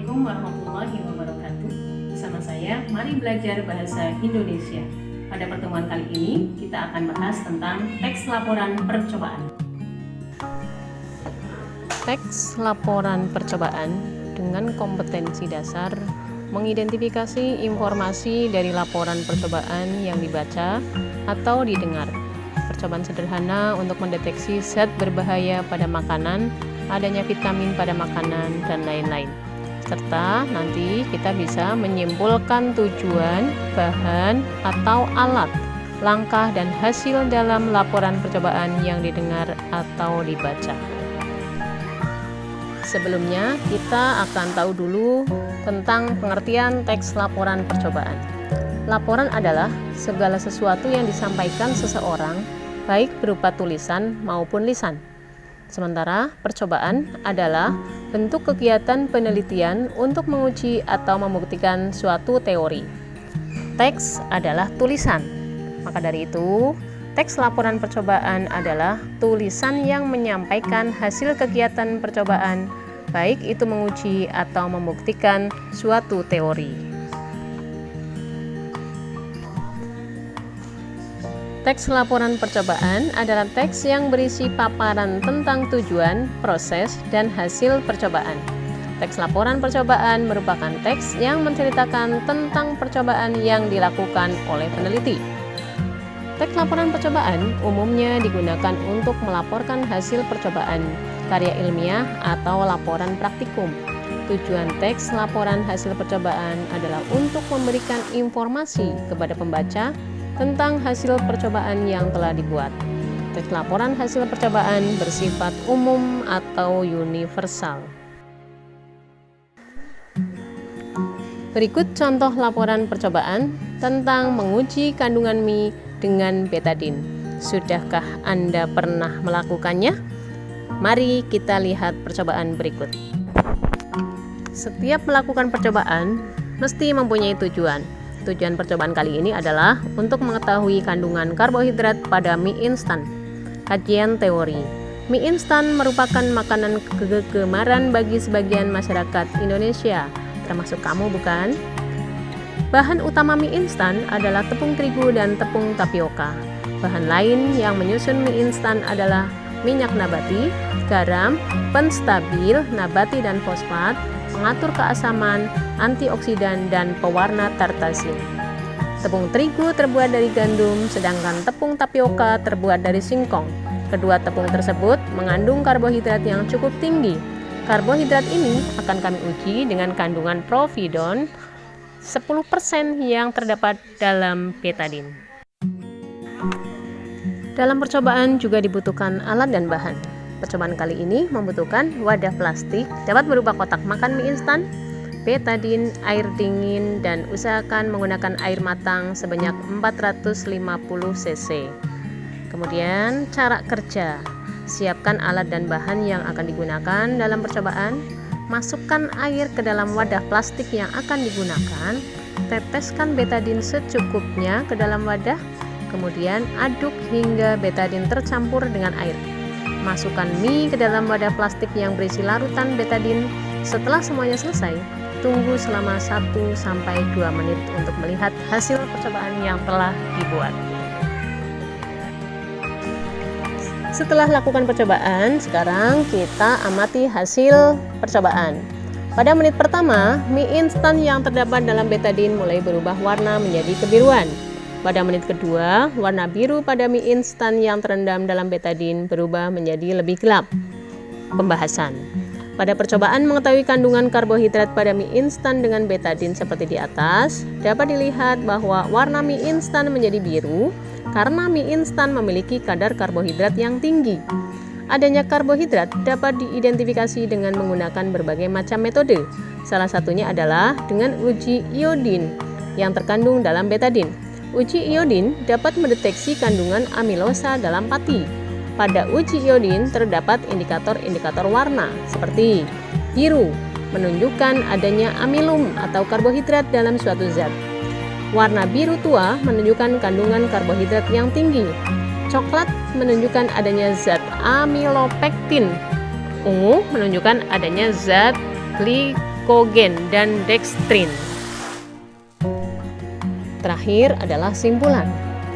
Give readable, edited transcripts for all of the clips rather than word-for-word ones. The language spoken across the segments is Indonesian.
Assalamualaikum warahmatullahi wabarakatuh. Bersama saya, mari belajar bahasa Indonesia. Pada pertemuan kali ini, kita akan bahas tentang teks laporan percobaan. Teks laporan percobaan dengan kompetensi dasar mengidentifikasi informasi dari laporan percobaan yang dibaca atau didengar. Percobaan sederhana untuk mendeteksi zat berbahaya pada makanan, adanya vitamin pada makanan, dan lain-lain. Serta nanti kita bisa menyimpulkan tujuan, bahan, atau alat, langkah, dan hasil dalam laporan percobaan yang didengar atau dibaca. Sebelumnya, kita akan tahu dulu tentang pengertian teks laporan percobaan. Laporan adalah segala sesuatu yang disampaikan seseorang, baik berupa tulisan maupun lisan. Sementara percobaan adalah bentuk kegiatan penelitian untuk menguji atau membuktikan suatu teori. Teks adalah tulisan. Maka dari itu, teks laporan percobaan adalah tulisan yang menyampaikan hasil kegiatan percobaan, baik itu menguji atau membuktikan suatu teori. Teks laporan percobaan adalah teks yang berisi paparan tentang tujuan, proses, dan hasil percobaan. Teks laporan percobaan merupakan teks yang menceritakan tentang percobaan yang dilakukan oleh peneliti. Teks laporan percobaan umumnya digunakan untuk melaporkan hasil percobaan, karya ilmiah, atau laporan praktikum. Tujuan teks laporan hasil percobaan adalah untuk memberikan informasi kepada pembaca tentang hasil percobaan yang telah dibuat. Teks laporan hasil percobaan bersifat umum atau universal. Berikut contoh laporan percobaan tentang menguji kandungan mie dengan betadine. Sudahkah Anda pernah melakukannya? Mari kita lihat percobaan berikut. Setiap melakukan percobaan mesti mempunyai tujuan. Tujuan percobaan kali ini adalah untuk mengetahui kandungan karbohidrat pada mie instan. Kajian teori. Mie instan merupakan makanan kegemaran bagi sebagian masyarakat Indonesia, termasuk kamu, bukan? Bahan utama mie instan adalah tepung terigu dan tepung tapioka. Bahan lain yang menyusun mie instan adalah minyak nabati, garam, penstabil nabati dan fosfat, pengatur keasaman, antioksidan, dan pewarna tartazin. Tepung terigu terbuat dari gandum, sedangkan tepung tapioka terbuat dari singkong. Kedua tepung tersebut mengandung karbohidrat yang cukup tinggi. Karbohidrat ini akan kami uji dengan kandungan providon 10% yang terdapat dalam betadine. Dalam percobaan juga dibutuhkan alat dan bahan. Percobaan kali ini membutuhkan wadah plastik, dapat berupa kotak makan mie instan, betadine, air dingin, dan usahakan menggunakan air matang sebanyak 450 cc. Kemudian cara kerja. Siapkan alat dan bahan yang akan digunakan dalam percobaan. Masukkan air ke dalam wadah plastik yang akan digunakan. Teteskan betadine secukupnya ke dalam wadah. Kemudian aduk hingga betadine tercampur dengan air. Masukkan mie ke dalam wadah plastik yang berisi larutan betadine. Setelah semuanya selesai, tunggu selama 1-2 menit untuk melihat hasil percobaan yang telah dibuat. Setelah lakukan percobaan, sekarang kita amati hasil percobaan. Pada menit pertama, mie instan yang terdapat dalam betadine mulai berubah warna menjadi kebiruan. Pada menit kedua, warna biru pada mie instan yang terendam dalam betadine berubah menjadi lebih gelap. Pembahasan. Pada percobaan mengetahui kandungan karbohidrat pada mie instan dengan betadine seperti di atas, dapat dilihat bahwa warna mie instan menjadi biru karena mie instan memiliki kadar karbohidrat yang tinggi. Adanya karbohidrat dapat diidentifikasi dengan menggunakan berbagai macam metode. Salah satunya adalah dengan uji iodin yang terkandung dalam betadine. Uji iodin dapat mendeteksi kandungan amilosa dalam pati. Pada uji iodin terdapat indikator-indikator warna seperti biru, menunjukkan adanya amilum atau karbohidrat dalam suatu zat. Warna biru tua menunjukkan kandungan karbohidrat yang tinggi. Coklat menunjukkan adanya zat amilopektin. Ungu menunjukkan adanya zat glikogen, dan dekstrin. Terakhir adalah simpulan.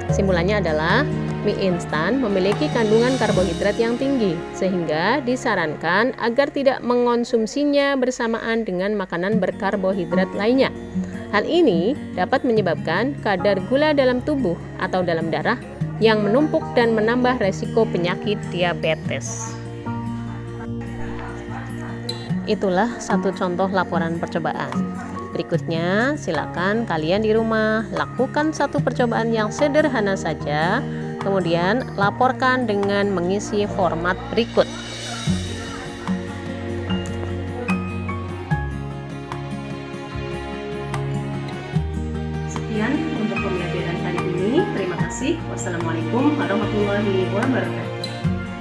Simpulannya adalah mie instan memiliki kandungan karbohidrat yang tinggi, sehingga disarankan agar tidak mengonsumsinya bersamaan dengan makanan berkarbohidrat lainnya. Hal ini dapat menyebabkan kadar gula dalam tubuh atau dalam darah yang menumpuk dan menambah resiko penyakit diabetes. Itulah satu contoh laporan percobaan. Berikutnya, silakan kalian di rumah lakukan satu percobaan yang sederhana saja, kemudian laporkan dengan mengisi format berikut. Sekian untuk pembelajaran kali ini. Terima kasih. Wassalamualaikum warahmatullahi wabarakatuh.